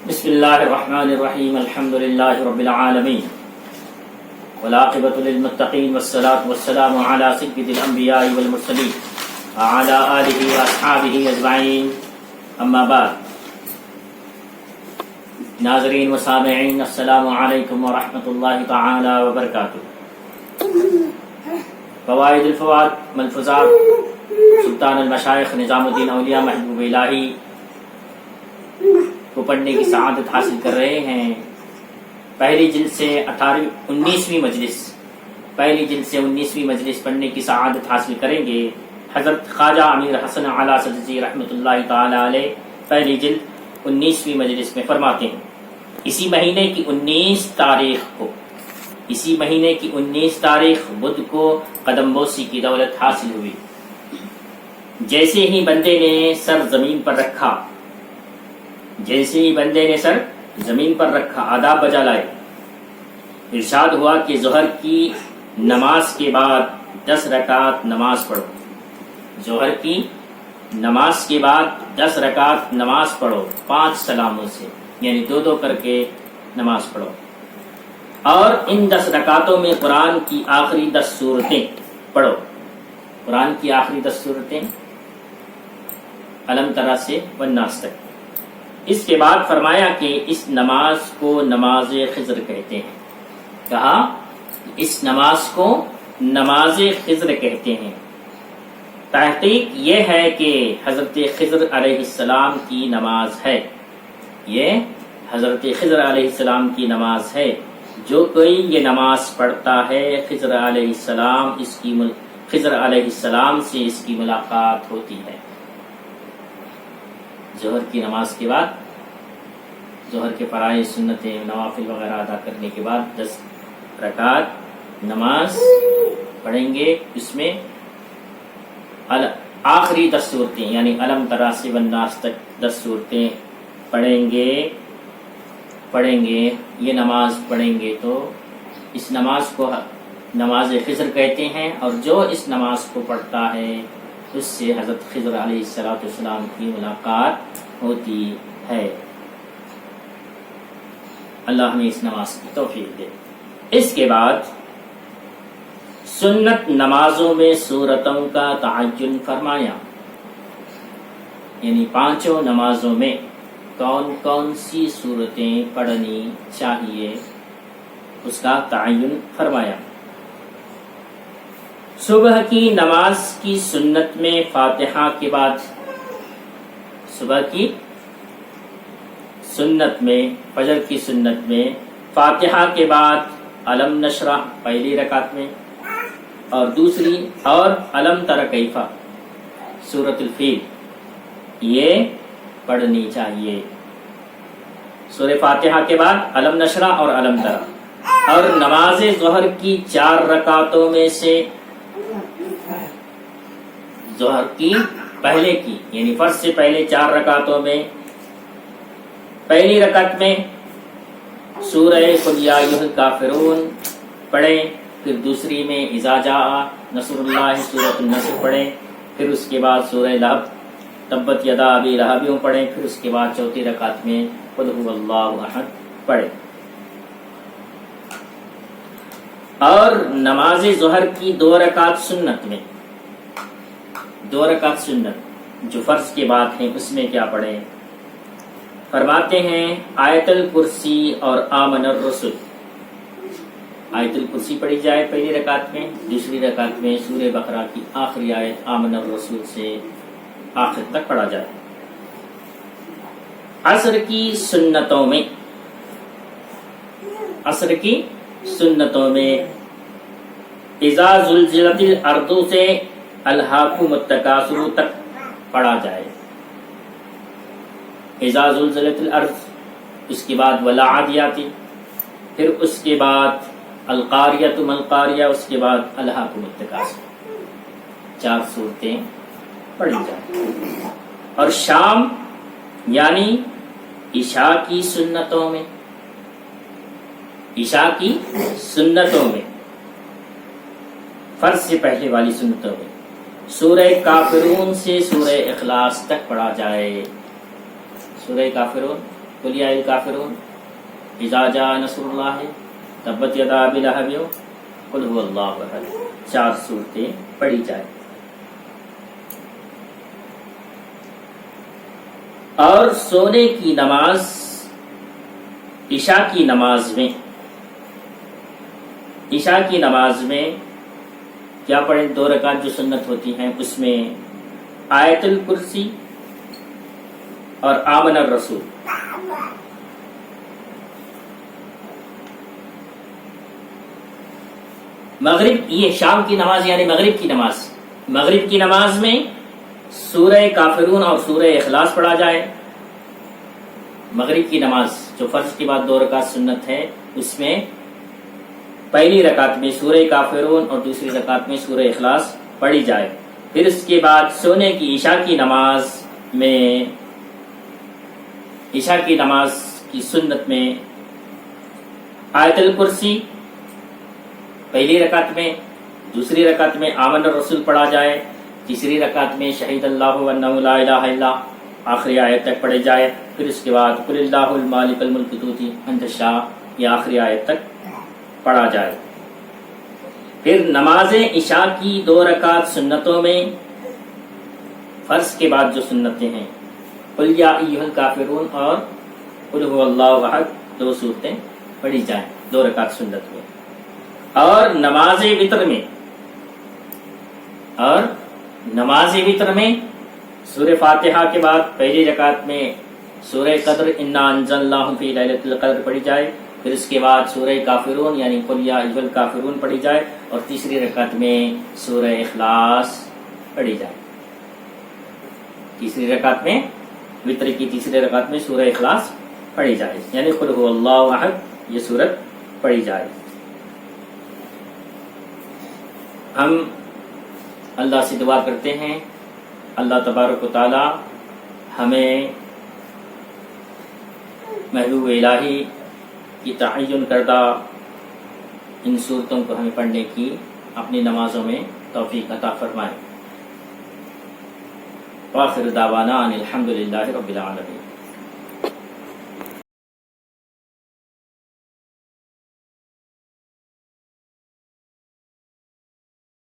بسم اللہ الرحمن الرحیم الحمد للہ رب العالمین والعاقبۃ للمتقین والصلاة والسلام علی سید الانبیاء والمرسلین وعلی آلہ واصحابہ اجمعین اما بعد. ناظرین و سامعین السلام علیکم ورحمۃ اللہ تعالی وبرکاتہ. فوائد الفوائد ملفوظات سلطان المشائخ نظام الدین اولیاء محبوب الہی کو پڑھنے کی سعادت حاصل کر رہے ہیں. پہلی جلد سے 19ویں مجلس پڑھنے کی سعادت حاصل کریں گے. حضرت خواجہ امیر حسن اعلیٰ سدوسی رحمۃ اللہ تعالی علیہ پہلی جلد 19ویں مجلس میں فرماتے ہیں اسی مہینے کی 19 تاریخ بدھ کو قدم بوسی کی دولت حاصل ہوئی. جیسے ہی بندے نے سر زمین پر رکھا آداب بجا لائے. ارشاد ہوا کہ ظہر کی نماز کے بعد 10 رکعت نماز پڑھو. ظہر کی نماز کے بعد 10 رکعت نماز پڑھو 5 سلاموں سے، یعنی 2 کر کے نماز پڑھو. اور ان 10 رکعتوں میں قرآن کی آخری 10 سورتیں پڑھو. قرآن کی آخری 10 سورتیں علم ترا سے والناس تک. اس کے بعد فرمایا کہ اس نماز کو نماز خضر کہتے ہیں. کہا اس نماز کو نماز خضر کہتے ہیں. تحقیق یہ ہے کہ حضرت خضر علیہ السلام کی نماز ہے. یہ حضرت خضر علیہ السلام کی نماز ہے. جو کوئی یہ نماز پڑھتا ہے خضر علیہ السلام سے اس کی ملاقات ہوتی ہے. ظہر کی نماز کے بعد ظہر کے فرائض سنتیں نوافل وغیرہ ادا کرنے کے بعد 10 رکعت نماز پڑھیں گے. اس میں آخری 10 صورتیں یعنی علم ترا سے والناس تک 10 صورتیں پڑھیں گے. یہ نماز پڑھیں گے تو اس نماز کو نماز خضر کہتے ہیں. اور جو اس نماز کو پڑھتا ہے اس سے حضرت خضر علیہ السلام کی ملاقات ہوتی ہے. اللہ ہمیں اس نماز کی توفیق دے. اس کے بعد سنت نمازوں میں سورتوں کا تعین فرمایا، یعنی 5 نمازوں میں کون کون سی صورتیں پڑھنی چاہیے اس کا تعین فرمایا. صبح کی نماز کی سنت میں فاتحہ کے بعد صبح کی سنت میں فجر کی سنت میں فاتحہ کے بعد علم نشرح پہلی رکعت میں اور دوسری اور علم تر کیفا سورۃ الفیل یہ پڑھنی چاہیے. سورہ فاتحہ کے بعد علم نشرح اور علم تر. اور نماز ظہر کی 4 رکعتوں میں سے ظہر کی پہلے کی یعنی فرض سے پہلے 4 رکعتوں میں پہلی رکعت میں سورہ قل یا ایھا الکافرون پڑھیں. پھر دوسری میں اذا جاء نصر اللہ سورۃ النصر پڑھیں. پھر اس کے بعد سورہ لہب تبت یدا ابی لہب پڑھیں. پھر اس کے بعد چوتھی رکعت میں قل ھو اللہ احد پڑھیں. اور نماز ظہر کی 2 رکعت سنت میں 2 رکعت سنت جو فرض کے بعد ہیں اس میں کیا پڑھیں؟ فرماتے ہیں آیت الکرسی اور آمن الرسل. آیت الکرسی پڑھی جائے پہلی رکعت میں. دوسری رکعت میں سورہ بقرہ کی آخری آیت آمن الرسل سے آخر تک پڑھا جائے. عصر کی سنتوں میں اذا زلزلت الارض سے الہاکم التکاثر تک پڑھا جائے. اذا زلزلت الارض، اس کے بعد والعادیات، پھر اس کے بعد القاریۃ ملقاریہ، اس کے بعد الہاکم التکاثر. 4 صورتیں پڑھی جائیں. اور شام یعنی عشاء کی سنتوں میں فرض سے پہلے والی سنتوں میں سورہ کافرون سے سورہ اخلاص تک پڑھا جائے. سورہ کافرون قل یا الکافرون، اذا جاء نصر اللہ، تبت یدا ابی لہب، قل هو اللہ احد، 4 صورتیں پڑھی جائیں۔ اور سونے کی نماز عشاء کی نماز میں، عشاء کی نماز میں کیا پڑھیں؟ 2 رکعت جو سنت ہوتی ہیں اس میں آیت الکرسی اور آمن الرسول۔ مغرب، یہ شام کی نماز یعنی مغرب کی نماز، مغرب کی نماز میں سورہ کافرون اور سورہ اخلاص پڑھا جائے۔ مغرب کی نماز جو فرض کے بعد 2 رکعت سنت ہے، اس میں پہلی رکعت میں سورہ کافرون اور دوسری رکعت میں سورہ اخلاص پڑھی جائے۔ پھر اس کے بعد سونے کی عشاء کی نماز میں، عشاء کی نماز کی سنت میں آیت الکرسی پہلی رکعت میں، دوسری رکعت میں آمن الرسول پڑھا جائے، تیسری رکعت میں شہید اللہ انہ لا الہ الا آخری آیت تک پڑھے جائے۔ پھر اس کے بعد قل اللہ المالک الملک تؤتی من تشاء، یہ آخری آیت تک پڑھا جائے۔ پھر نماز عشاء کی 2 رکعت سنتوں میں فرض کے بعد جو سنتیں ہیں، قل یا ایھا الکافرون اور قل هو اللہ احد، 2 صورتیں پڑھی جائیں 2 رکعت سنت میں۔ اور نماز وتر میں سورہ فاتحہ کے بعد پہلی رکعت میں سورہ قدر انا انزلناہ فی لیلۃ القدر پڑھی جائے، پھر اس کے بعد سورہ کافرون یعنی قل یا ایھا الکافرون پڑھی جائے، اور تیسری رکعت میں سورہ اخلاص پڑھی جائے۔ تیسری رکعت میں، وتر کی تیسری رکعت میں سورہ اخلاص پڑھی جائے، یعنی قل هو اللہ احد یہ سورت پڑھی جائے۔ ہم اللہ سے دعا کرتے ہیں اللہ تبارک و تعالی ہمیں محبوب الہی کی تعین کردہ ان صورتوں کو ہمیں پڑھنے کی اپنی نمازوں میں توفیق عطا فرمائے۔ وآخر دعوانا ان الحمد للہ رب العالمین۔